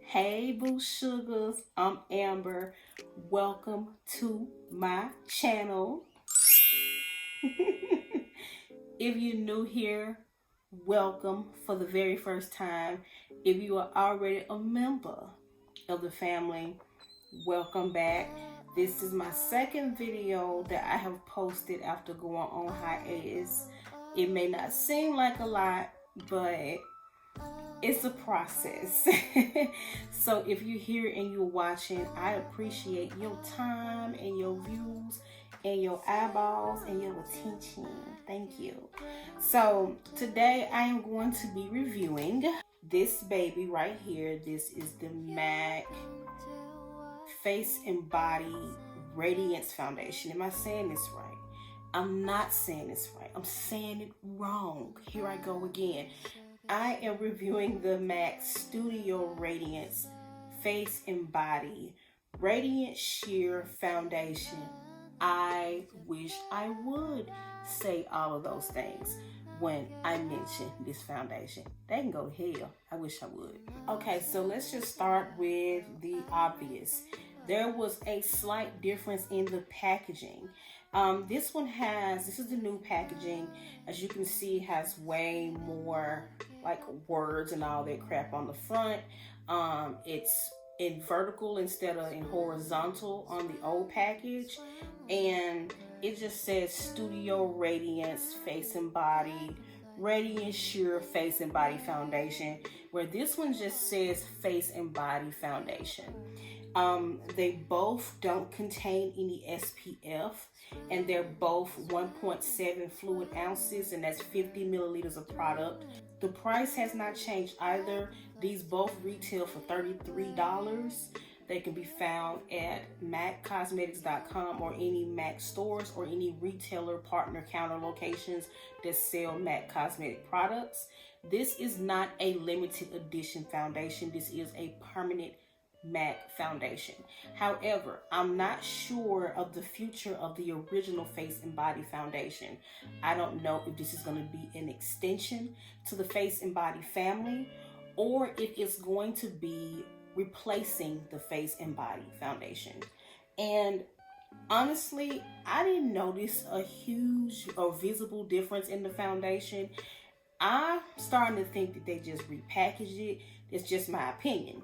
Hey Boo Sugars, I'm Amber. Welcome to my channel. If you're new here, welcome for the very first time. If you are already a member of the family, welcome back. This is my second video that I have posted after going on hiatus. It may not seem like a lot, but it's a process. So if you're here and you're watching, I appreciate your time and your views and your eyeballs and your attention. Thank you. So today I am going to be reviewing this baby right here. This is the MAC Face and Body Radiance Foundation. Am I saying this right? I'm not saying this right. I'm saying it wrong. Here I go again. I am reviewing the MAC Studio Radiance Face and Body Radiant Sheer Foundation. I wish I would say all of those things when I mention this foundation. They can go to hell. I wish I would. Okay, so let's just start with the obvious. There was a slight difference in the packaging. This is the new packaging. As you can see, it has way more like words and all that crap on the front. It's in vertical instead of in horizontal on the old package. And it just says Studio Radiance Face and Body Radiant Sheer Face and Body Foundation, where this one just says Face and Body Foundation. They both don't contain any SPF, and they're both 1.7 fluid ounces, and that's 50 milliliters of product. The price has not changed either. These both retail for $33. They can be found at maccosmetics.com or any MAC stores or any retailer partner counter locations that sell MAC cosmetic products. This is not a limited edition foundation. This is a permanent MAC foundation. However, I'm not sure of the future of the original Face and Body foundation. I don't know if this is going to be an extension to the Face and Body family, or if it's going to be replacing the Face and Body foundation. And honestly, I didn't notice a huge or visible difference in the foundation. I'm starting to think that they just repackaged it. It's just my opinion.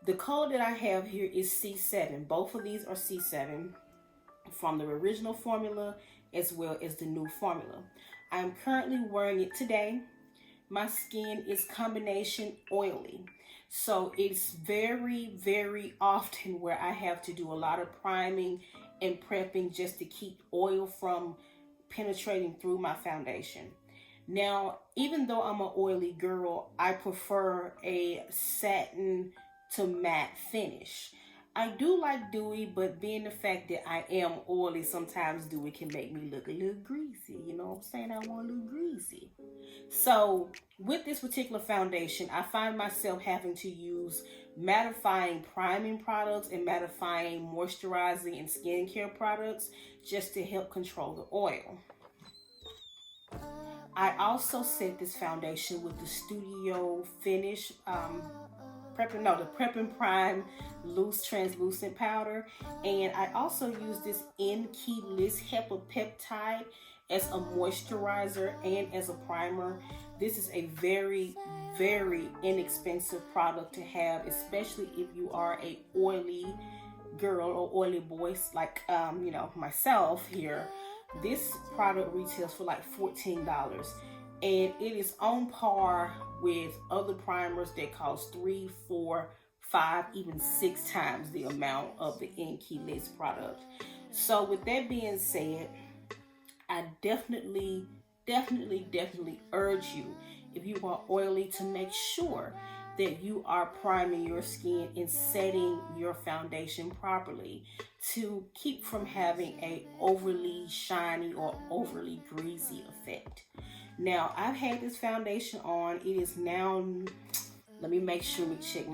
The color that I have here is C7. Both of these are C7 from the original formula as well as the new formula. I am currently wearing it today. My skin is combination oily. So it's very, very often where I have to do a lot of priming and prepping just to keep oil from penetrating through my foundation. Now, even though I'm an oily girl, I prefer a satin to matte finish. I do like dewy, but being the fact that I am oily, sometimes dewy can make me look a little greasy. You know what I'm saying? I want a little greasy. So with this particular foundation, I find myself having to use mattifying priming products and mattifying moisturizing and skincare products just to help control the oil. I also set this foundation with the Studio Finish the Prep and Prime Loose Translucent Powder. And I also use this Keyless HEPA Peptide as a moisturizer and as a primer. This is a very, very inexpensive product to have, especially if you are a oily girl or oily boy like myself here. This product retails for like $14. And it is on par with other primers that cost 3, 4, 5, even 6 times the amount of the Keyless product. So with that being said, I definitely urge you, if you are oily, to make sure that you are priming your skin and setting your foundation properly to keep from having a overly shiny or overly greasy effect. Now, I've had this foundation on. It is now, let me make sure we check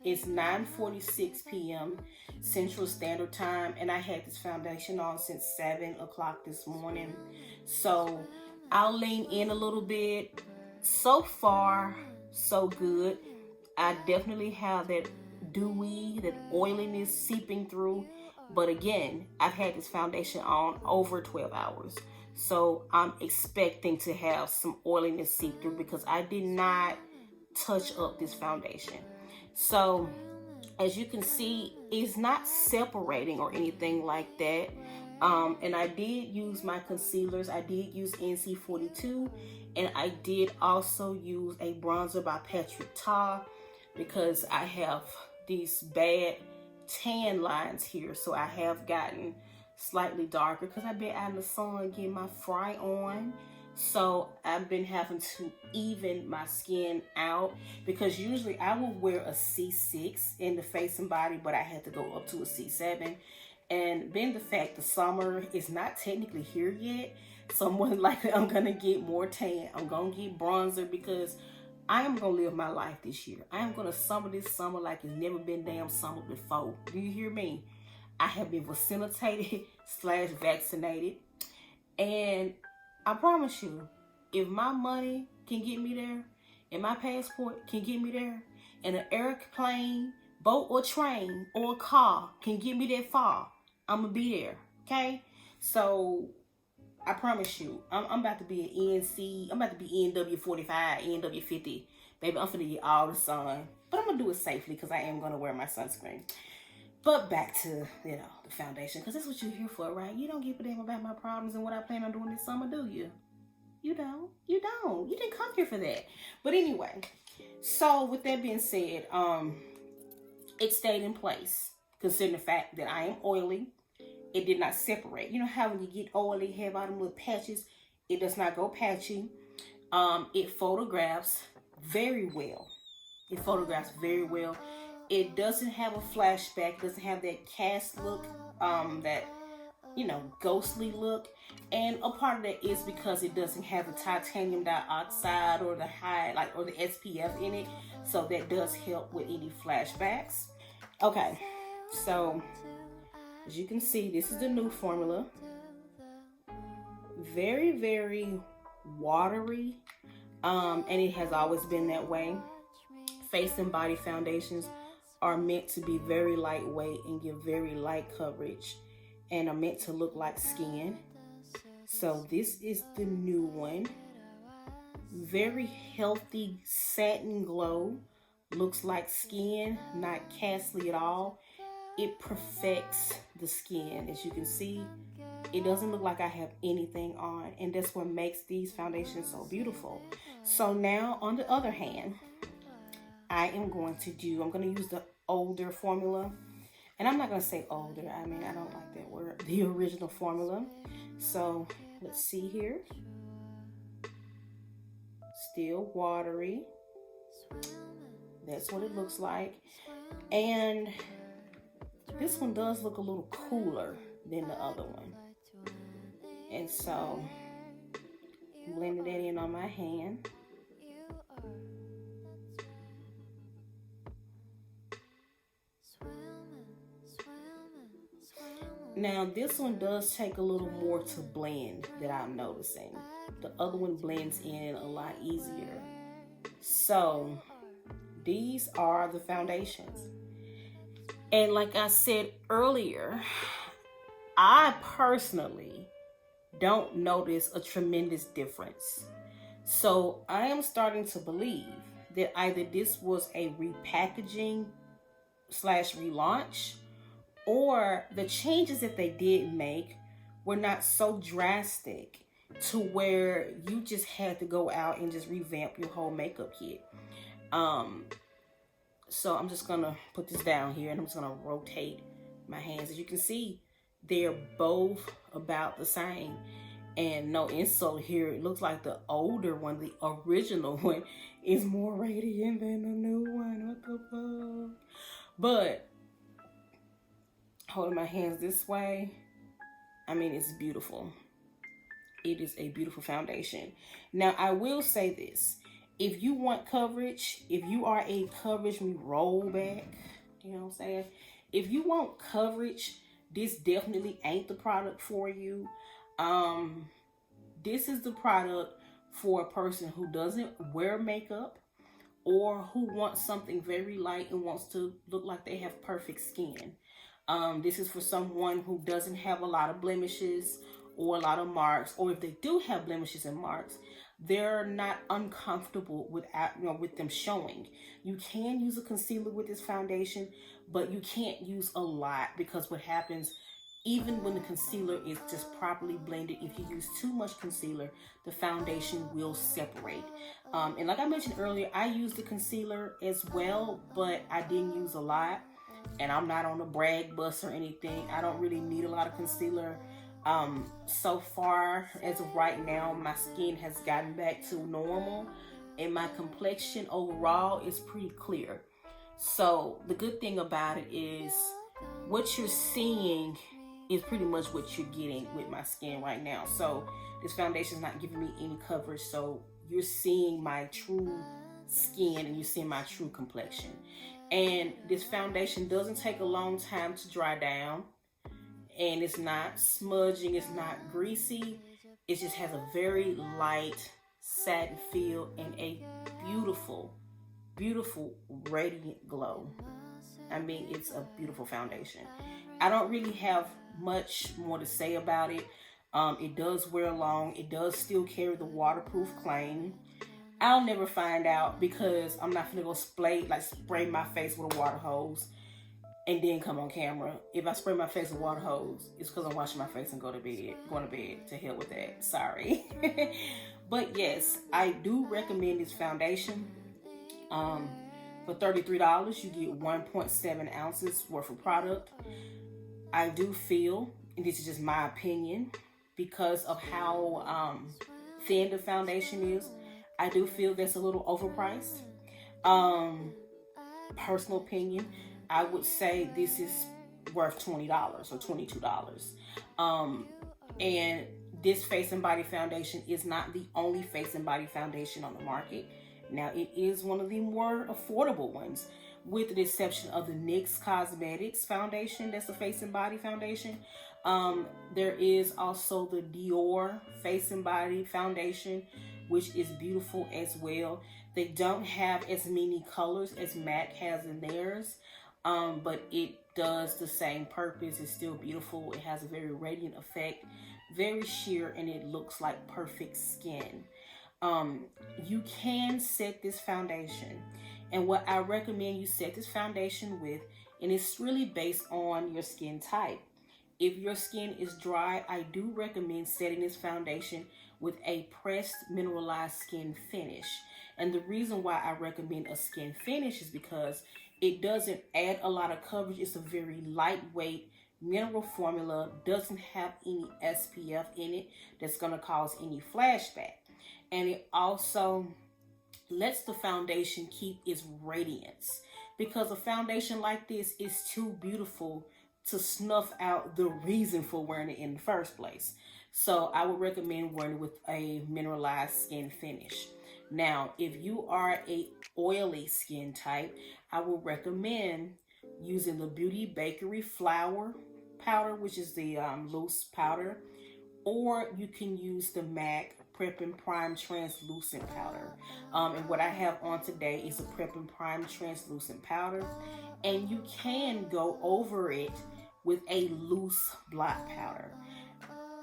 it's 9:46 p.m. Central Standard Time, and I had this foundation on since 7 o'clock this morning. So I'll lean in a little bit. So far, so good. I definitely have that dewy, that oiliness seeping through. But again, I've had this foundation on over 12 hours. So I'm expecting to have some oiliness seep through because I did not touch up this foundation. So as you can see, it's not separating or anything like that. And I did use my concealers. I did use NC42, and I did also use a bronzer by Patrick Ta because I have these bad tan lines here. So I have gotten slightly darker because I've been out in the sun getting my fry on. So I've been having to even my skin out because usually I will wear a C6 in the face and body, but I had to go up to a C7. And being the fact the summer is not technically here yet, so more than likely I'm gonna get more tan. I'm gonna get bronzer because I am gonna live my life this year. I am gonna summer this summer like it's never been damn summer before. Do you hear me? I have been vaccinated / vaccinated, and I promise you, if my money can get me there, and my passport can get me there, and an airplane, boat, or train, or a car can get me that far, I'm gonna be there. Okay? So I promise you, I'm about to be an NC. I'm about to be NW45, NW50. Baby, I'm finna get all the sun, but I'm gonna do it safely because I am gonna wear my sunscreen. But back to, the foundation, because that's what you're here for, right? You don't give a damn about my problems and what I plan on doing this summer, do you? You don't. You don't. You didn't come here for that. But anyway, so with that being said, it stayed in place, considering the fact that I am oily. It did not separate. You know how when you get oily, have all them little patches, it does not go patchy. It photographs very well. It photographs very well. It doesn't have a flashback. It doesn't have that cast look, that, ghostly look. And a part of that is because it doesn't have the titanium dioxide or the or the SPF in it. So that does help with any flashbacks. Okay, so as you can see, this is the new formula. Very, very watery. And it has always been that way. Face and body foundations are meant to be very lightweight and give very light coverage and are meant to look like skin. So this is the new one. Very healthy satin glow. Looks like skin, not castly at all. It perfects the skin. As you can see, it doesn't look like I have anything on, and that's what makes these foundations so beautiful. So now, on the other hand, I'm going to use the older formula. And I'm not going to say older. I mean, I don't like that word. The original formula. So, let's see here. Still watery. That's what it looks like. And this one does look a little cooler than the other one. And so, blending that in on my hand. Now, this one does take a little more to blend that I'm noticing. The other one blends in a lot easier. So, these are the foundations. And like I said earlier, I personally don't notice a tremendous difference. So, I am starting to believe that either this was a repackaging / relaunch, or the changes that they did make were not so drastic to where you just had to go out and just revamp your whole makeup kit. So I'm just gonna put this down here and I'm just gonna rotate my hands. As you can see, they're both about the same. And no insult here, it looks like the older one, the original one, is more radiant than the new one. What the fuck? But holding my hands this way, I mean, it's beautiful. It is a beautiful foundation. Now, I will say this. If you want coverage, if you are a coverage, me roll back, you know what I'm saying? If you want coverage, this definitely ain't the product for you. This is the product for a person who doesn't wear makeup or who wants something very light and wants to look like they have perfect skin. This is for someone who doesn't have a lot of blemishes or a lot of marks, or if they do have blemishes and marks, they're not uncomfortable with them showing. You can use a concealer with this foundation, but you can't use a lot, because what happens, even when the concealer is just properly blended, if you use too much concealer, the foundation will separate. And like I mentioned earlier, I used the concealer as well, but I didn't use a lot. And I'm not on a brag bus or anything. I don't really need a lot of concealer. So far, as of right now, my skin has gotten back to normal, and my complexion overall is pretty clear. So the good thing about it is what you're seeing is pretty much what you're getting with my skin right now. So this foundation is not giving me any coverage. So you're seeing my true skin and you're seeing my true complexion. And this foundation doesn't take a long time to dry down. And it's not smudging, it's not greasy. It just has a very light satin feel and a beautiful, beautiful radiant glow. I mean, it's a beautiful foundation. I don't really have much more to say about it. It does wear long. It does still carry the waterproof claim. I'll never find out, because I'm not gonna go spray my face with a water hose and then come on camera. If I spray my face with a water hose, it's because I'm washing my face and going to bed. To hell with that. Sorry. But yes, I do recommend this foundation. For $33, you get 1.7 ounces worth of product. I do feel, and this is just my opinion, because of how thin the foundation is, I do feel that's a little overpriced. Personal opinion, I would say this is worth $20 or $22. And this face and body foundation is not the only face and body foundation on the market. Now, it is one of the more affordable ones, with the exception of the NYX Cosmetics foundation. That's a face and body foundation. There is also the Dior face and body foundation, which is beautiful as well. They don't have as many colors as MAC has in theirs, but it does the same purpose. It's still beautiful. It has a very radiant effect, very sheer, and it looks like perfect skin. You can set this foundation, and what I recommend you set this foundation with, and it's really based on your skin type. If your skin is dry, I do recommend setting this foundation with a pressed mineralized skin finish. And the reason why I recommend a skin finish is because it doesn't add a lot of coverage. It's a very lightweight mineral formula, doesn't have any SPF in it that's going to cause any flashback. And it also lets the foundation keep its radiance, because a foundation like this is too beautiful to snuff out the reason for wearing it in the first place. So I would recommend wearing it with a mineralized skin finish. Now, if you are a oily skin type, I would recommend using the Beauty Bakery Flour Powder, which is the loose powder, or you can use the MAC Prep and Prime Translucent Powder. And what I have on today is a Prep and Prime Translucent Powder. And you can go over it with a loose blot powder.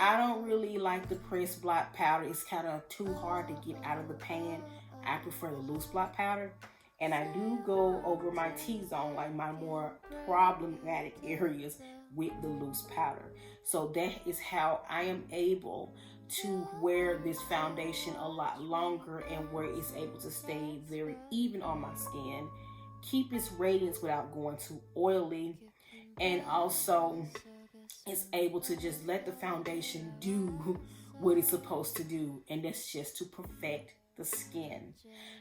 I don't really like the pressed blot powder. It's kind of too hard to get out of the pan. I prefer the loose blot powder. And I do go over my T-zone, like my more problematic areas, with the loose powder. So that is how I am able to wear this foundation a lot longer, and where it's able to stay very even on my skin, keep its radiance without going too oily, and also it's able to just let the foundation do what it's supposed to do, and that's just to perfect the skin.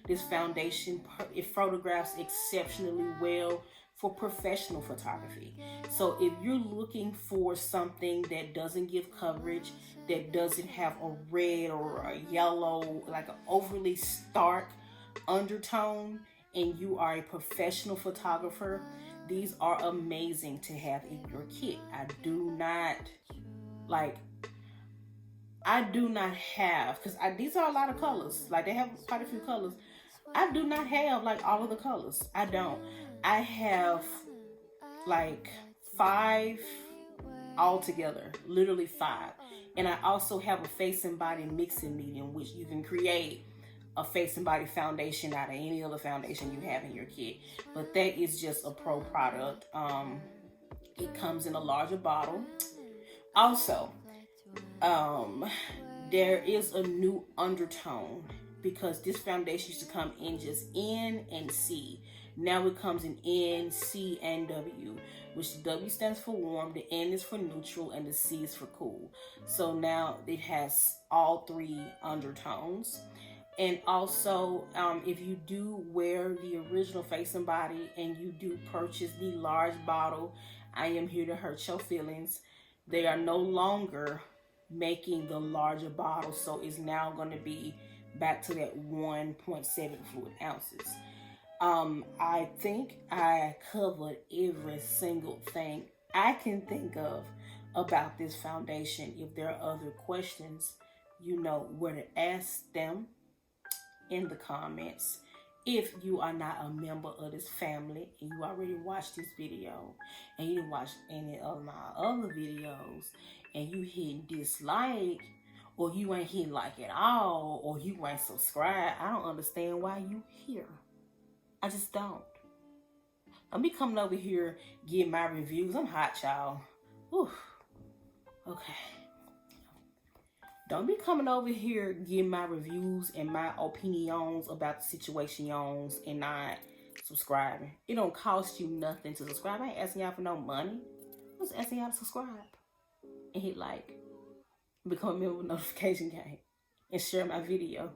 This foundation, it photographs exceptionally well for professional photography. So if you're looking for something that doesn't give coverage, that doesn't have a red or a yellow, like an overly stark undertone, and you are a professional photographer, these are amazing to have in your kit. I do not have, because these are a lot of colors. Like, they have quite a few colors. I do not have like all of the colors. I don't. I have like 5 altogether, literally 5. And I also have a face and body mixing medium, which you can create a face and body foundation out of any other foundation you have in your kit. But that is just a pro product. It comes in a larger bottle. Also, there is a new undertone because this foundation used to come in just N and C. Now it comes in N, C, and W, which the W stands for warm, the N is for neutral, and the C is for cool. So now it has all 3 undertones. And also, if you do wear the original face and body and you do purchase the large bottle, I am here to hurt your feelings. They are no longer making the larger bottle, so it's now going to be back to that 1.7 fluid ounces. I think I covered every single thing I can think of about this foundation. If there are other questions, you know where to ask them in the comments. If you are not a member of this family and you already watched this video and you didn't watch any of my other videos and you hit dislike, or you ain't hit like at all, or you ain't subscribed, I don't understand why you here. I just don't. Don't be coming over here getting my reviews. I'm hot, y'all. Whew. Okay. Don't be coming over here getting my reviews and my opinions about the situations and not subscribing. It don't cost you nothing to subscribe. I ain't asking y'all for no money. I'm just asking y'all to subscribe and hit like, become a member of the notification gang, and share my video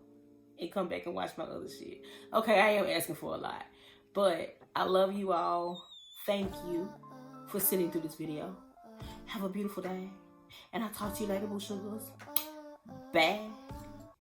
and come back and watch my other shit. Okay, I am asking for a lot, but I love you all. Thank you for sitting through this video. Have a beautiful day, and I'll talk to you later, boo sugars. Bye.